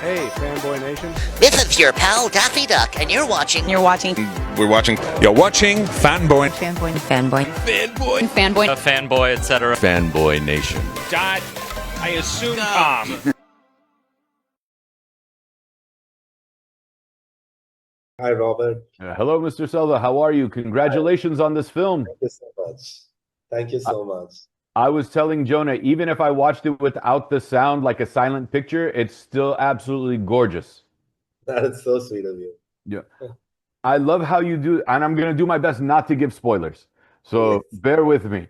Hey, Fanboy Nation. This is your pal Daffy Duck, and you're watching. You're watching. We're watching. You're watching Fanboy. Fanboy. Fanboy. Fanboy. Fanboy. A fanboy, etc. Fanboy Nation. Dot, I assume Tom. Hi, Robert. Hello, Mr. Selva. How are you? Congratulations on this film. Thank you so much. Thank you so much. I was telling Jonah, even if I watched it without the sound like a silent picture, it's still absolutely gorgeous. That is so sweet of you. Yeah. I love how you do, and I'm going to do my best not to give spoilers. So Yes. bear with me.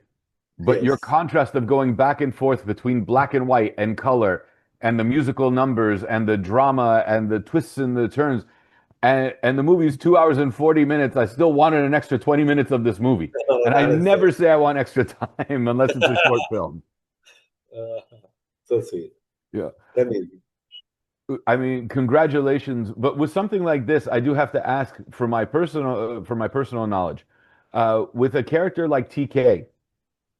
But your Yes. contrast of going back and forth between black and white and color and the musical numbers and the drama and the twists and the turns, and the movie's 2 hours and 40 minutes. I still wanted an extra 20 minutes of this movie. And I That is never say I want extra time unless it's a short film. so sweet. Yeah. Amazing. I mean, congratulations. But with something like this, I do have to ask for my personal knowledge. With a character like TK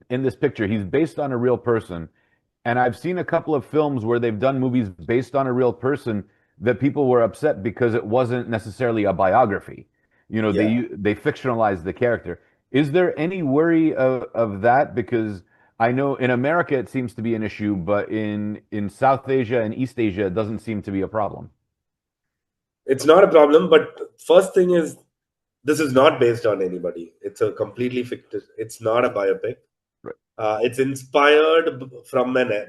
in this picture, he's based on a real person. And I've seen a couple of films where they've done movies based on a real person that people were upset because it wasn't necessarily a biography. You know, Yeah. they fictionalized the character. Is there any worry of that? Because I know in America it seems to be an issue, but in South Asia and East Asia it doesn't seem to be a problem. It's not a problem, but first thing is, this is not based on anybody. It's a completely fictitious. It's not a biopic. Right. It's inspired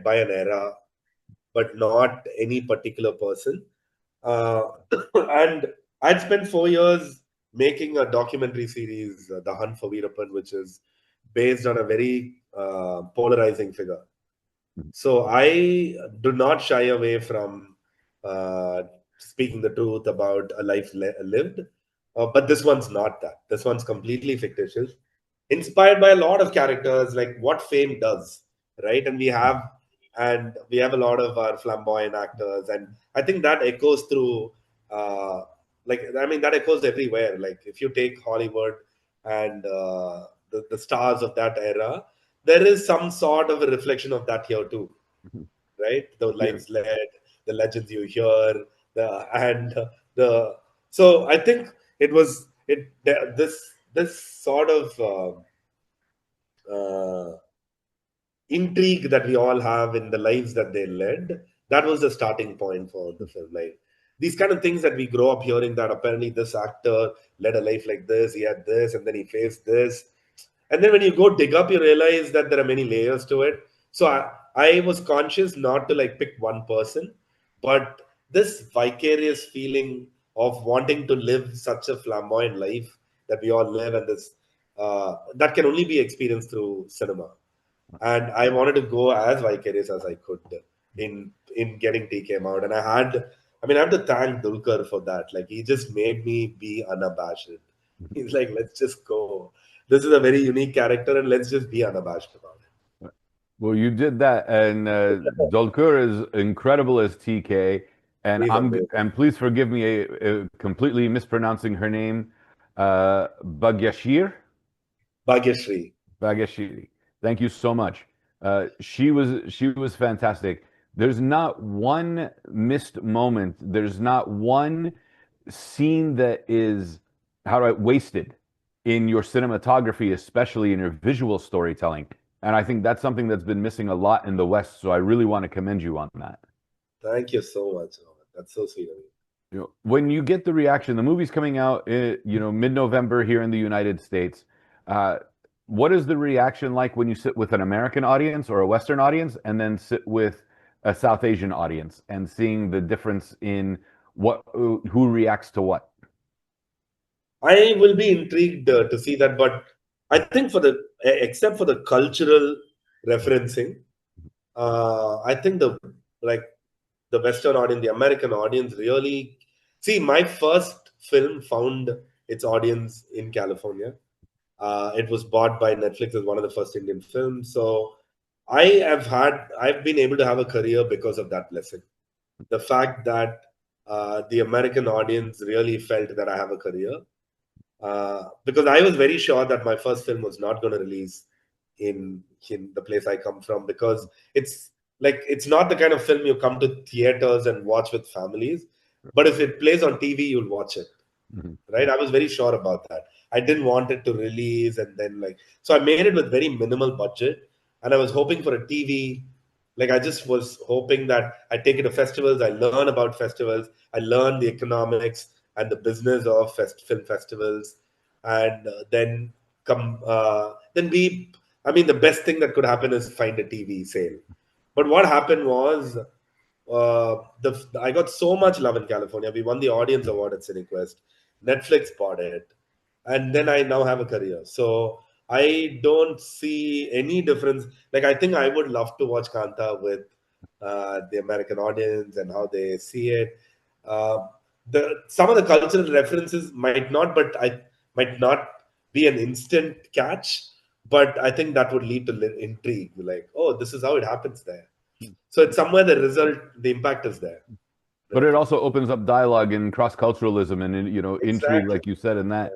by an era, but not any particular person. And I'd spent 4 years making a documentary series, The Hunt for Veerappan, which is based on a very polarizing figure. So I do not shy away from speaking the truth about a life lived. But this one's not that. This one's completely fictitious, inspired by a lot of characters, like what fame does, right? And we have a lot of our flamboyant actors, and I think that echoes through. That echoes everywhere. Like if you take Hollywood and the stars of that era, there is some sort of a reflection of that here too, right? The lives led, the legends you hear, the. So I think it was this sort of intrigue that we all have in the lives that they led. That was the starting point for the film. Like these kind of things that we grow up hearing, that apparently this actor led a life like this, he had this, and then he faced this. And then when you go dig up, you realize that there are many layers to it. So I was conscious not to like pick one person, but this vicarious feeling of wanting to live such a flamboyant life that we all live, and this that can only be experienced through cinema. And I wanted to go as vicarious as I could in getting TK out. And I have to thank Dulquer for that. Like he just made me be unabashed. He's like, let's just go. This is a very unique character, and let's just be unabashed about it. Well, you did that, and Dulquer is incredible as TK, and He's amazing. and please forgive me completely mispronouncing her name, Bhagyashir. Bhagyashri. Bhagyashri. Thank you so much. She was fantastic. There's not one missed moment. There's not one scene that is wasted in your cinematography, especially in your visual storytelling. And I think that's something that's been missing a lot in the West. So I really want to commend you on that. Thank you so much, Robert. That's so sweet of you. You know, when you get the reaction, the movie's coming out, mid-November here in the United States. What is the reaction like when you sit with an American audience or a Western audience, and then sit with a South Asian audience, and seeing the difference in who reacts to what? I will be intrigued to see that, but I think except for the cultural referencing, I think the Western audience, the American audience, really see. My first film found its audience in California. It was bought by Netflix as one of the first Indian films. So I've been able to have a career because of that blessing. The fact that the American audience really felt that I have a career. Because I was very sure that my first film was not going to release in the place I come from, because it's like it's not the kind of film you come to theaters and watch with families, but if it plays on TV, you'll watch it. Right? I was very sure about that. I didn't want it to release and then like, so I made it with very minimal budget, and I was hoping for a TV. Like I just was hoping that I take it to festivals, I learn about festivals, I learn the economics and the business of film festivals, and then come then we. I mean, the best thing that could happen is find a TV sale. But what happened was, I got so much love in California. We won the audience award at CineQuest. Netflix bought it, and then I now have a career. So I don't see any difference. Like I think I would love to watch Kanta with the American audience and how they see it. Some of the cultural references might not, but I might not be an instant catch. But I think that would lead to intrigue. Like, oh, this is how it happens there. So it's somewhere the impact is there. But it also opens up dialogue and cross-culturalism and, you know, intrigue, Exactly. like you said in that.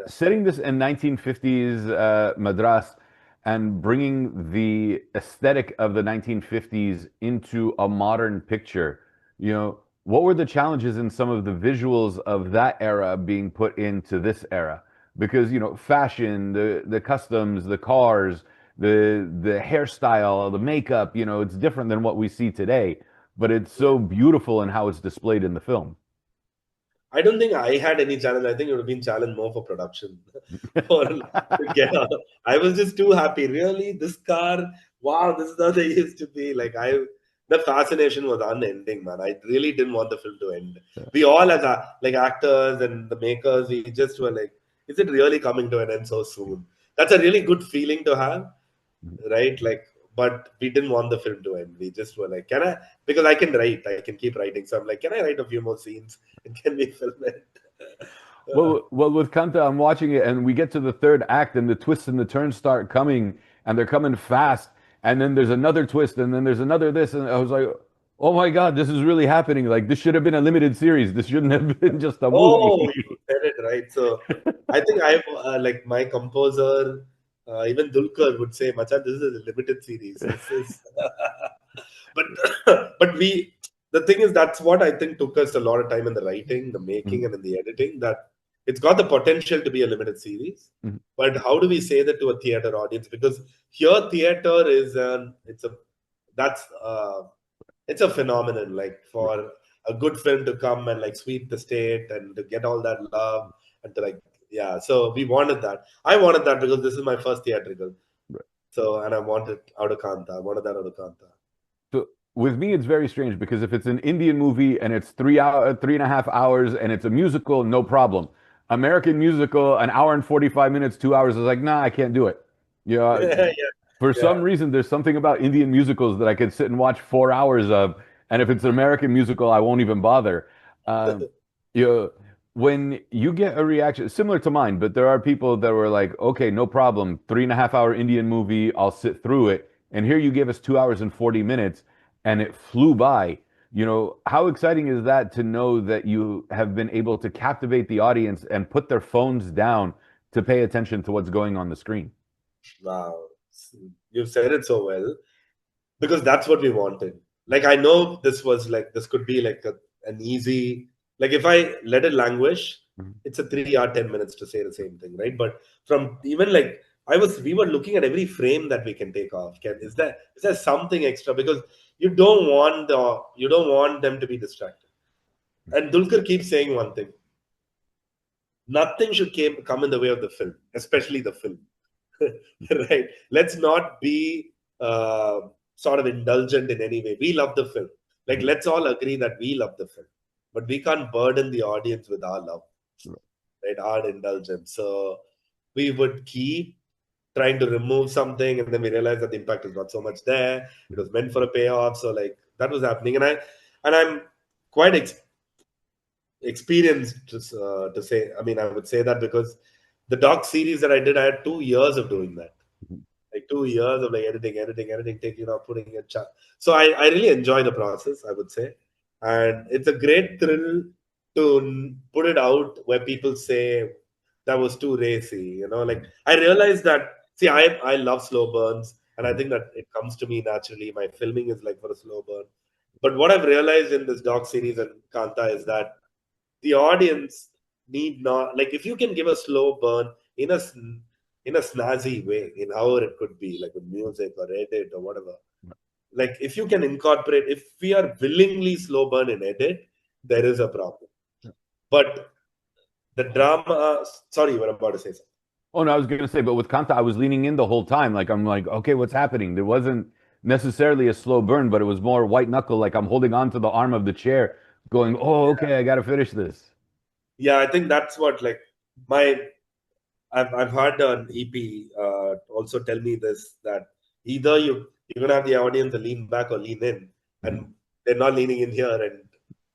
Setting this in 1950s Madras and bringing the aesthetic of the 1950s into a modern picture, you know, what were the challenges in some of the visuals of that era being put into this era? Because, you know, fashion, the customs, the cars, the hairstyle, the makeup, you know, it's different than what we see today, but it's so beautiful in how it's displayed in the film. I don't think I had any challenge. I think it would have been challenge more for production. I was just too happy. Really, this car? Wow, this is how they used to be. Like the fascination was unending, man. I really didn't want the film to end. We all, as like actors and the makers, we just were like, is it really coming to an end so soon? That's a really good feeling to have, right? Like, but we didn't want the film to end. We just were like, because I can write, I can keep writing. So I'm like, can I write a few more scenes and can we film it? Well, with Kanta, I'm watching it, and we get to the third act, and the twists and the turns start coming, and they're coming fast. And then there's another twist, and then there's another this, and I was like, "Oh my God, this is really happening! Like this should have been a limited series. This shouldn't have been just a movie." Oh, you said it right. So I think I like my composer, even Dulquer would say, "Machan, this is a limited series." This is, but the thing is, that's what I think took us a lot of time in the writing, the making, and in the editing. That it's got the potential to be a limited series, but how do we say that to a theater audience? Because here, theater is it's a phenomenon. Like for a good film to come and like sweep the state and to get all that love and to like, yeah. So we wanted that. I wanted that because this is my first theatrical. Right. So, and I wanted out of Kanta. I wanted that out of Kanta. So with me, it's very strange because if it's an Indian movie and it's 3.5 hours and it's a musical, no problem. American musical, an hour and 45 minutes, 2 hours is like, nah, I can't do it. You know, Yeah. for some reason, there's something about Indian musicals that I could sit and watch 4 hours of, and if it's an American musical, I won't even bother. You know, when you get a reaction similar to mine, but there are people that were like, okay, no problem, 3.5 hour Indian movie, I'll sit through it. And here you gave us 2 hours and 40 minutes, and it flew by. You know, how exciting is that to know that you have been able to captivate the audience and put their phones down to pay attention to what's going on the screen? Wow. You've said it so well because that's what we wanted. Like, I know this could be like an easy, like if I let it languish, it's a 3 hour, 10 minutes to say the same thing, right? But from even like, we were looking at every frame that we can take off. Is there something extra? Because you don't want them to be distracted. And Dulquer keeps saying one thing: nothing should come in the way of the film, especially the film. Right? Let's not be sort of indulgent in any way. We love the film. Like, let's all agree that we love the film, but we can't burden the audience with our love, right? Our indulgence. So we would keep trying to remove something, and then we realized that the impact is not so much there. It was meant for a payoff. So like that was happening, and I'm quite experienced to say. I mean, I would say that because the doc series that I did, I had 2 years of doing that. Like 2 years of like editing, taking out, putting it. So I really enjoy the process, I would say. And it's a great thrill to put it out where people say that was too racy, you know. Like I realized that, see, I love slow burns. and I think that it comes to me naturally. My filming is like for a slow burn. But what I've realized in this doc series and Kanta is that the audience need not, like, if you can give a slow burn in a snazzy way, in however it could be, like with music or edit or whatever. Like, if you can incorporate, if we are willingly slow burn in edit, there is a problem. But the drama, sorry, you were about to say something. Oh, no, I was going to say, but with Kanta, I was leaning in the whole time. Like, I'm like, okay, what's happening? There wasn't necessarily a slow burn, but it was more white knuckle. Like, I'm holding on to the arm of the chair going, oh, okay, I got to finish this. Yeah, I think that's what, like, I've heard an EP also tell me this, that either you're going to have the audience to lean back or lean in, and they're not leaning in here, and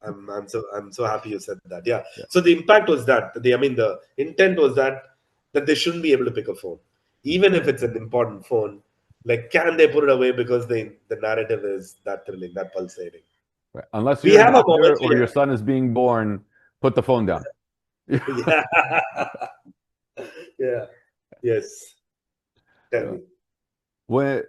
I'm so happy you said that. Yeah. So the impact was that the intent was that they shouldn't be able to pick a phone, even if it's an important phone. Like, can they put it away because the narrative is that thrilling, that pulsating? Right. Unless We you're a have a doctor moment or here. your son is being born, put the phone down. Yeah. Yeah. Yes. Tell me. When,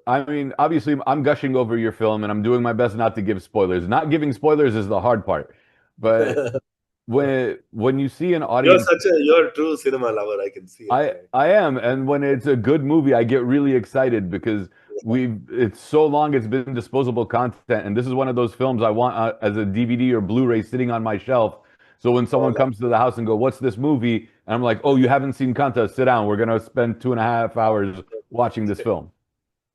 I mean, obviously, I'm gushing over your film, and I'm doing my best not to give spoilers. Not giving spoilers is the hard part. But when you see an audience, You're a true cinema lover. I can see it. I am, and when it's a good movie, I get really excited because it's so long it's been disposable content, and this is one of those films I want as a DVD or Blu-ray sitting on my shelf. So when someone comes to the house and go, "What's this movie?" and I'm like, "Oh, you haven't seen Kanta? Sit down. We're gonna spend 2.5 hours watching this film."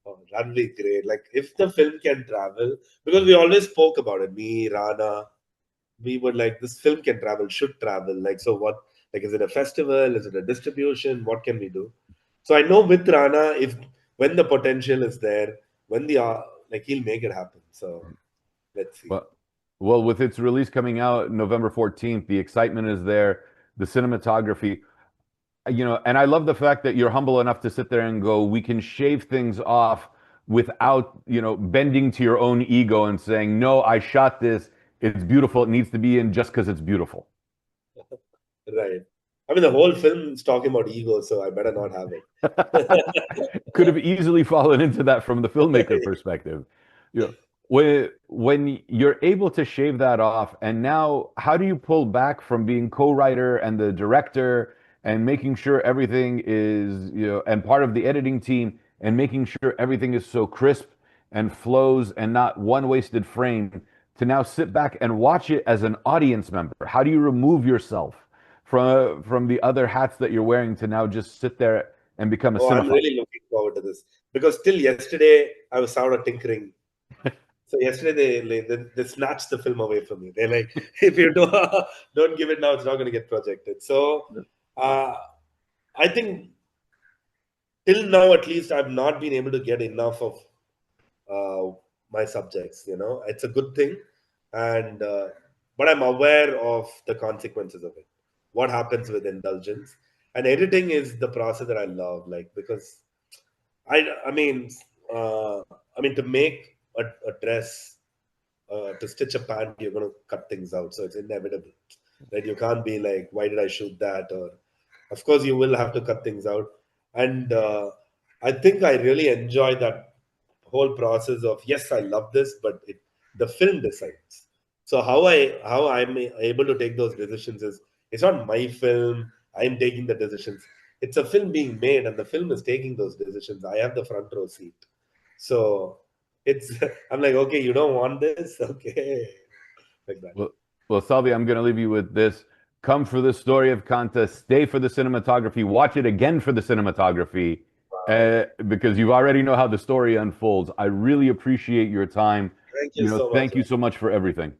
Oh, that'd be great. Like, if the film can travel, because we always spoke about it. Me, Rana, we were like, this film can travel, should travel. Like, so what? Like, is it a festival? Is it a distribution? What can we do? So I know with Rana, when the potential is there, when he'll make it happen. So let's see. Well, with its release coming out November 14th, the excitement is there, the cinematography, and I love the fact that you're humble enough to sit there and go, we can shave things off without, bending to your own ego and saying, no, I shot this. It's beautiful. It needs to be in just because it's beautiful. Right. I mean, the whole film is talking about ego, so I better not have it. Could have easily fallen into that from the filmmaker perspective. When you're able to shave that off, and now how do you pull back from being co-writer and the director and making sure everything is, and part of the editing team and making sure everything is so crisp and flows and not one wasted frame, to now sit back and watch it as an audience member? How do you remove yourself from the other hats that you're wearing to now just sit there and become a cinephile? I'm really looking forward to this, because till yesterday I was sort of tinkering. So yesterday they snatched the film away from me. They're like, if you don't give it now, it's not going to get projected. So I think till now, at least, I've not been able to get enough of my subjects. It's a good thing, and but I'm aware of the consequences of it. What happens with indulgence, and editing is the process that I love. Like, because I mean to make a dress, to stitch a pant, you're going to cut things out. So it's inevitable, right? You can't be like, why did I shoot that? Or, of course, you will have to cut things out. And I think I really enjoy that whole process of, yes, I love this, but the film decides. So how I'm able to take those decisions is, it's not my film. I'm taking the decisions. It's a film being made, and the film is taking those decisions. I have the front row seat. So I'm like, okay, you don't want this? Okay. Like that. Well, Salvi, I'm going to leave you with this. Come for the story of Kanta, stay for the cinematography, watch it again for the cinematography, because you already know how the story unfolds. I really appreciate your time. Thank you so much. Thank you so much for everything.